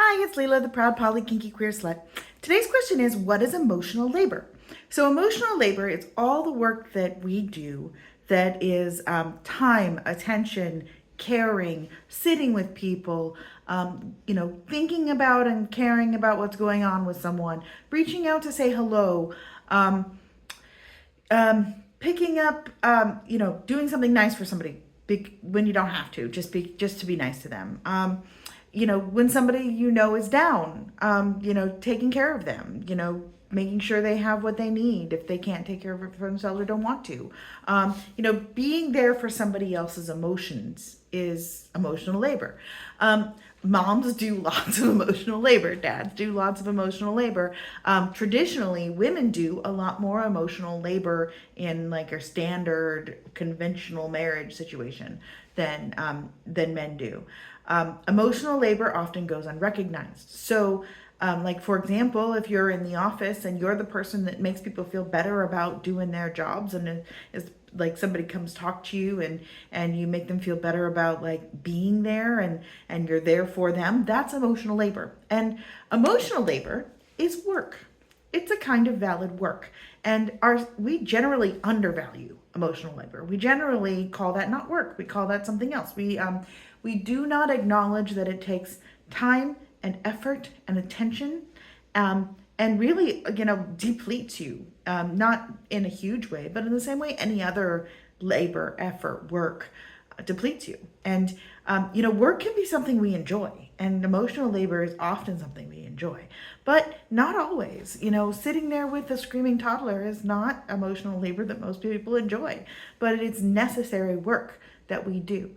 Hi, it's Leila, the proud poly kinky queer slut. Today's question is, what is emotional labor? So emotional labor is all the work that we do that is time, attention, caring, sitting with people, thinking about and caring about what's going on with someone, reaching out to say hello, picking up, doing something nice for somebody when you don't have to, just to be nice to them. When somebody is down, taking care of them, making sure they have what they need if they can't take care of it for themselves or don't want to. Being there for somebody else's emotions is emotional labor. Moms do lots of emotional labor. Dads do lots of emotional labor. Traditionally, women do a lot more emotional labor in like a standard conventional marriage situation than men do. Emotional labor often goes unrecognized. So, like for example, if you're in the office and you're the person that makes people feel better about doing their jobs, and it's like somebody comes talk to you and you make them feel better about like being there and you're there for them, that's emotional labor. And emotional labor is work. It's a kind of valid work. And we generally undervalue emotional labor. We generally call that not work. We call that something else. We do not acknowledge that it takes time and effort and attention, and really, depletes you. Not in a huge way, but in the same way any other labor, effort, work depletes you. And, work can be something we enjoy, and emotional labor is often something we enjoy, but not always. Sitting there with a screaming toddler is not emotional labor that most people enjoy, but it's necessary work that we do.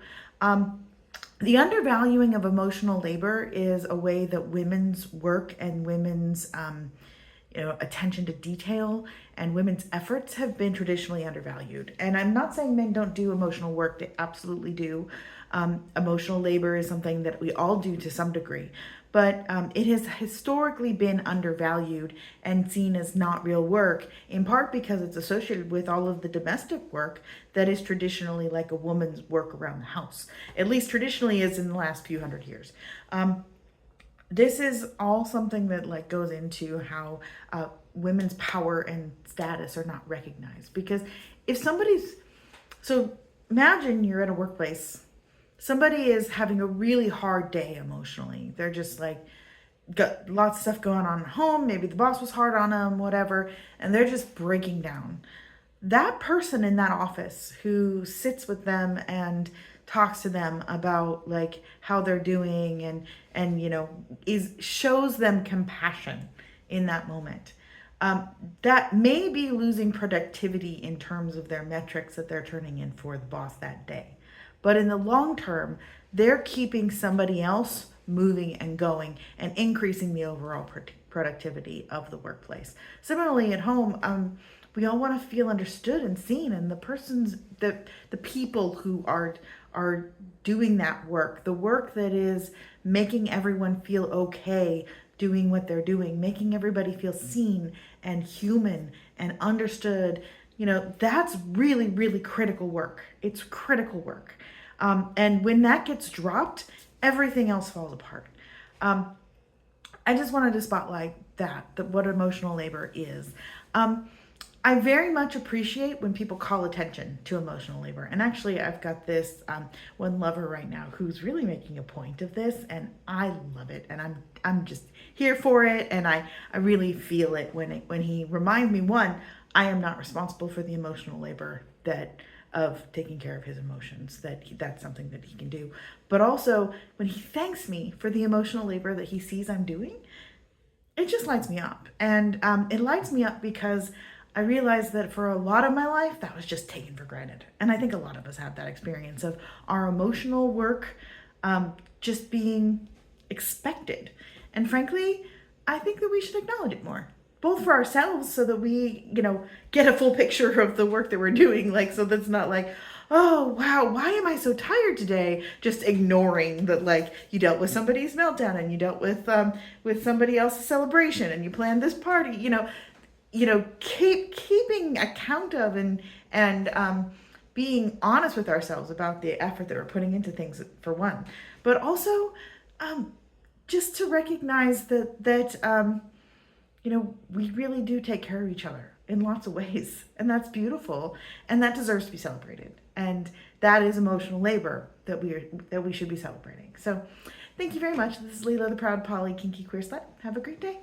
The undervaluing of emotional labor is a way that women's work and women's attention to detail and women's efforts have been traditionally undervalued. And I'm not saying men don't do emotional work, they absolutely do. Emotional labor is something that we all do to some degree, but it has historically been undervalued and seen as not real work, in part because it's associated with all of the domestic work that is traditionally like a woman's work around the house, at least traditionally is in the last few hundred years. This is all something that like goes into how women's power and status are not recognized. Because if so imagine you're at a workplace, somebody is having a really hard day emotionally. They're just like, got lots of stuff going on at home. Maybe the boss was hard on them, whatever, and they're just breaking down. That person in that office who sits with them and talks to them about like how they're doing and shows them compassion in that moment, that may be losing productivity in terms of their metrics that they're turning in for the boss that day, but in the long term they're keeping somebody else moving and going and increasing the overall productivity of the workplace. Similarly at home, we all want to feel understood and seen, and the people who are doing that work, the work that is making everyone feel okay doing what they're doing, making everybody feel seen and human and understood, that's really, really critical work. It's critical work. And when that gets dropped, everything else falls apart. I just wanted to spotlight that what emotional labor is. I very much appreciate when people call attention to emotional labor. And actually, I've got this one lover right now who's really making a point of this, and I love it. And I'm just here for it, and I really feel it when he reminds me, one, I am not responsible for the emotional labor of taking care of his emotions, that's something that he can do. But also, when he thanks me for the emotional labor that he sees I'm doing, it just lights me up. And it lights me up because I realized that for a lot of my life, that was just taken for granted. And I think a lot of us have that experience of our emotional work just being expected. And frankly, I think that we should acknowledge it more, both for ourselves so that we, get a full picture of the work that we're doing. Like, so that's not like, oh, wow, why am I so tired today? Just ignoring that, like, you dealt with somebody's meltdown and you dealt with somebody else's celebration and you planned this party, keeping account of and being honest with ourselves about the effort that we're putting into things, for one, but also just to recognize that we really do take care of each other in lots of ways, and that's beautiful, and that deserves to be celebrated. And that is emotional labor that we should be celebrating. So, thank you very much. This is Leila, the proud poly kinky queer slut. Have a great day.